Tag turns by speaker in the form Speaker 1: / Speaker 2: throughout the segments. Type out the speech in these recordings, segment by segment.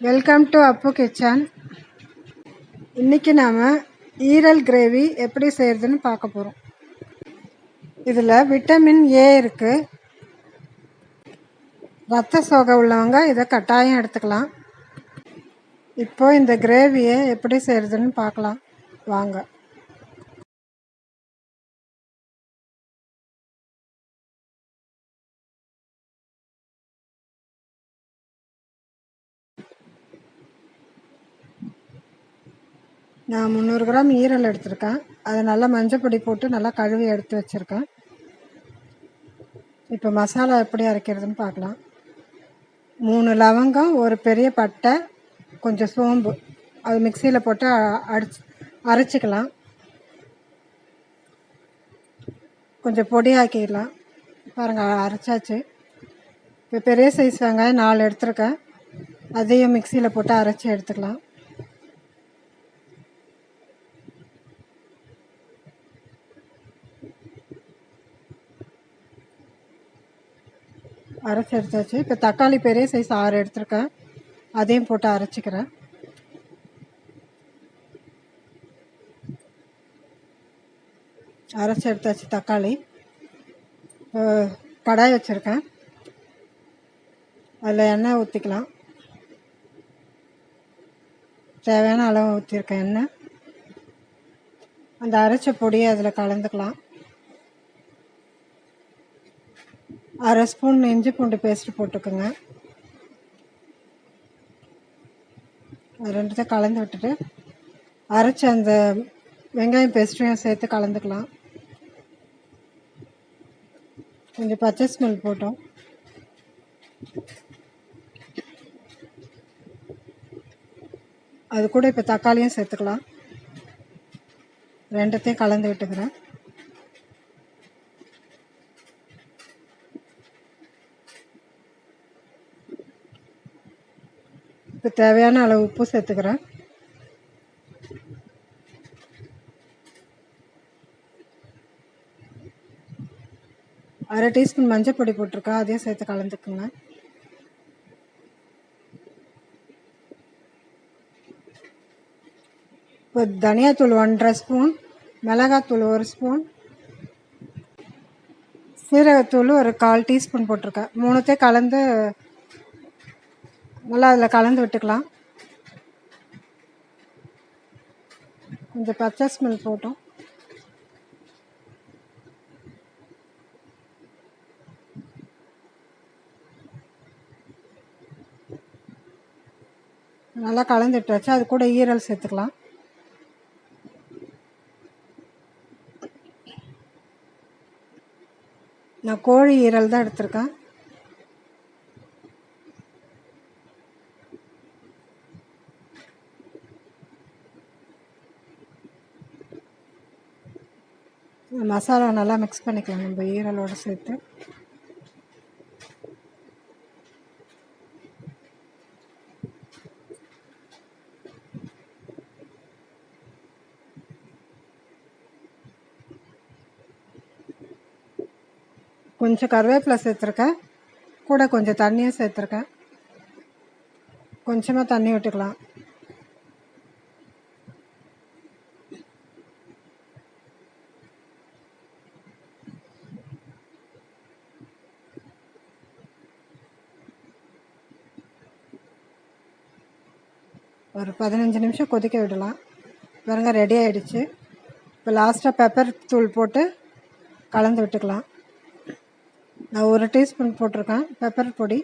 Speaker 1: Welcome to Appu kitchen. இன்றைக்கி நாம் ஈரல் கிரேவி எப்படி செய்கிறதுன்னு பார்க்க போகிறோம். இதில் விட்டமின் ஏ இருக்குது. ரத்த சோகை உள்ளவங்க இதை கட்டாயம் எடுத்துக்கலாம். இப்போது இந்த கிரேவியை எப்படி செய்கிறதுன்னு பார்க்கலாம் வாங்க. நான் 300 கிராம் ஈரல் எடுத்திருக்கேன். அதை நல்லா மஞ்சள் பொடி போட்டு நல்லா கழுவி எடுத்து வச்சுருக்கேன். இப்போ மசாலா எப்படி அரைக்கிறதுன்னு பார்க்கலாம். 3 லவங்கம், ஒரு பெரிய பட்டை, கொஞ்சம் சோம்பு, அது மிக்சியில் போட்டு அரைச்சிக்கலாம். கொஞ்சம் பொடியாக்கிடலாம். பாருங்கள், அரைச்சாச்சு. இப்போ பெரிய சைஸ் வெங்காயம் 4 எடுத்துருக்கேன். அதையும் மிக்சியில் போட்டு அரைச்சி எடுத்துக்கலாம். அரைச்சி எடுத்தாச்சு. இப்போ தக்காளி பெரிய சைஸ் 6 எடுத்துருக்கேன். அதையும் போட்டு அரைச்சிக்கிறேன். அரைச்சி எடுத்தாச்சு தக்காளி. கடாய் வச்சுருக்கேன். அதில் எண்ணெய் ஊற்றிக்கலாம். தேவையான அளவு ஊற்றிருக்கேன் எண்ணெய். அந்த அரைச்ச பொடியை அதில் கலந்துக்கலாம். 1/2 ஸ்பூன் இஞ்சி பூண்டு பேஸ்ட்டு போட்டுக்கோங்க. அது ரெண்டுத்தையும் கலந்து விட்டுட்டு அரைச்ச அந்த வெங்காயம் பேஸ்ட்டையும் சேர்த்து கலந்துக்கலாம். கொஞ்சம் பச்சை ஸ்மெல் போட்டோம். அது கூட இப்போ தக்காளியும் சேர்த்துக்கலாம். ரெண்டுத்தையும் கலந்து விட்டுக்கிறேன். இப்போ தேவையான அளவு உப்பு சேர்த்துக்கிறேன். அரை டீஸ்பூன் மஞ்சள் பொடி போட்டிருக்கேன். அதையும் சேர்த்து கலந்துக்குங்க. இப்போ தனியாத்தூள் 1/2 ஸ்பூன், மிளகாத்தூள் 1 ஸ்பூன், சீரகத்தூள் ஒரு 1/4 டீஸ்பூன் போட்டிருக்கேன். 3த்தையும் கலந்து நல்லா அதில் கலந்து விட்டுக்கலாம். கொஞ்சம் பச்சை ஸ்மெல் போட்டோம். நல்லா கலந்து விட்டாச்சு. அது கூட ஈரல் சேர்த்துக்கலாம். நான் கோழி ஈரல் தான் எடுத்திருக்கேன். மசாலா நல்லா மிக்ஸ் பண்ணிக்கலாம் நம்ம ஈரலோடு சேர்த்து. கொஞ்சம் கருவேப்பிலை சேர்த்துருக்கேன். கூட கொஞ்சம் தண்ணியும் சேர்த்துருக்கேன். கொஞ்சமாக தண்ணி விட்டுக்கலாம். ஒரு 15 நிமிஷம் கொதிக்க விடலாம். பாருங்க, ரெடி ஆகிடுச்சு. இப்போ லாஸ்ட்டாக பெப்பர் தூள் போட்டு கலந்து விட்டுக்கலாம். நான் 1 டீஸ்பூன் போட்டிருக்கேன் பெப்பர் பொடி.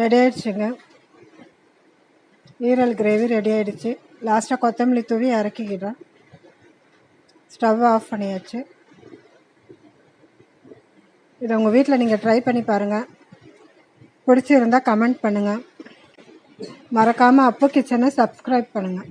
Speaker 1: ரெடி ஆகிடுச்சுங்க. ஈரல் கிரேவி ரெடி ஆகிடுச்சு. லாஸ்ட்டாக கொத்தமல்லி தூவி இறக்கிக்கிறேன். ஸ்டவ் ஆஃப் பண்ணியாச்சு. இதை உங்கள் வீட்டில் நீங்கள் ட்ரை பண்ணி பாருங்கள். பிடிச்சிருந்தால் கமெண்ட் பண்ணுங்கள். மறக்காமல் அப்பு கிச்சனை சப்ஸ்கிரைப் பண்ணுங்கள்.